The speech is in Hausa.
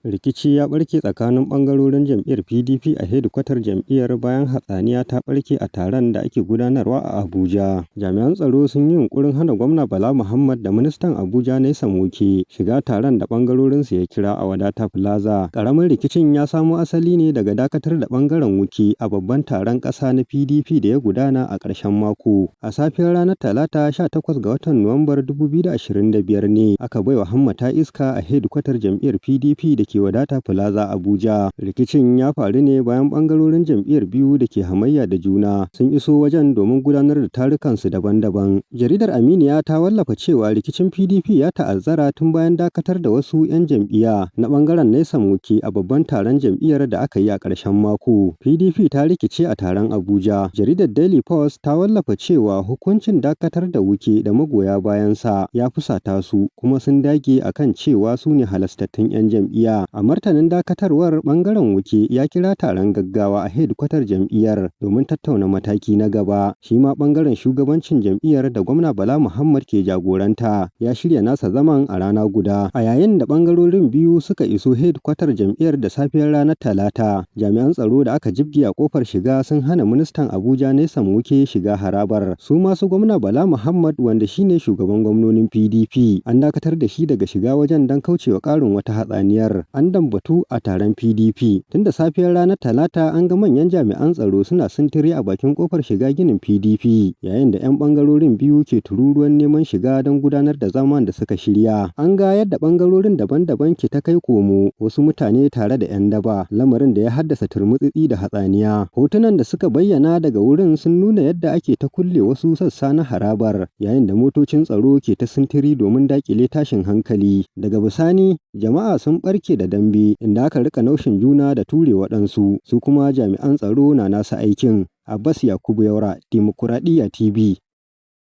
Rikici ya ɓarke tsakanin ɓangarorin jam'iyyar PDP a hedikwatar jam'iyyar bayan hatsaniya ta ɓarke a taron da ake gudanarwa a Abuja. Jami'an tsaro sun yi yunƙurin hana Gwamna Bala Muhammad da Ministan Abuja Nyesom Wike shiga taron da ɓangarorinsu ya kira a Wadata Plaza. Ƙaramin rikicin ya samo asali ne daga dakatar da ɓangaren Wike a babban taron ƙasa na PDP da ya gudana a ƙarshen mako. A safiyar ranar Talata 18 ga watan Nuwambar 2025 ne aka baiwa Hammata iska a hedikwatar jam'iyyar PDP da ke Wadata Plaza Abuja. Rikicin ya faru ne bayan ɓangarorin jam'iyyar biyu da ke hamayya da juna sun iso wajen domin gudanar da tarukansu daban-daban. Jaridar Aminiya ta wallafa cewa rikicin PDP ya ta'azzara tun bayan dakatar da wasu 'yan jam'iyya na ɓangaren Nyesom Wike a babban taron jam'iyyar da aka yi a ƙarshen mako. PDP ta rikice a taron Abuja. Jaridar Daily Post ta wallafa cewa hukuncin dakatar da Wike da magoya bayansa ya fusata su kuma sun dage akan cewa su ne halastattun 'yan jam'iyya. A martanin dakatarwar ɓangaren Wike ya kira taron gaggawa a hedikwatar jam'iyyar domin tattauna mataki na gaba. Shi ma ɓangaren shugabancin jam'iyyar da Gwamna Bala Muhammad ke jagoranta ya shirya nasa zaman a rana guda. A yayin da ɓangarorin biyu suka iso hedikwatar jam'iyyar da safiyar ranar Talata, jami'an tsaro da aka jibge a kofar shiga sun hana ministan Abuja Nyesom Wike shiga harabar. Su masu Gwamna Bala Muhammad wanda shine shugaban gwamnonin PDP an dakatar da shi daga shiga wajen don kaucewa ƙarin wata hatsaniyar. An dambatu a taron PDP. Tun da safiyar ranar Talata an ga manyan jami'an tsaro suna sintiri a bakin kofar shiga ginin PDP yayin da 'yan ɓangarorin biyu ke tururuwan neman shiga don gudanar da zaman da suka shirya. An ga yadda ɓangarorin daban-daban ke ta kai komo wasu mutane tare da 'yan daba, lamarin da ya haddasa turmutsitsi da hatsaniya. Hotunan da suka bayyana daga wurin sun nuna yadda ake ta kulle wasu sassa na harabar yayin da motocin tsaro ke ta sintiri domin daƙile tashin hankali. Daga bisani jama'a sun ɓarke da dambe inda aka rika naushin juna da ture waɗansu, su kuma jami'an tsaro na nasa aikin. Abbas Yakubu Yaura, Dimokuraɗiyya TV.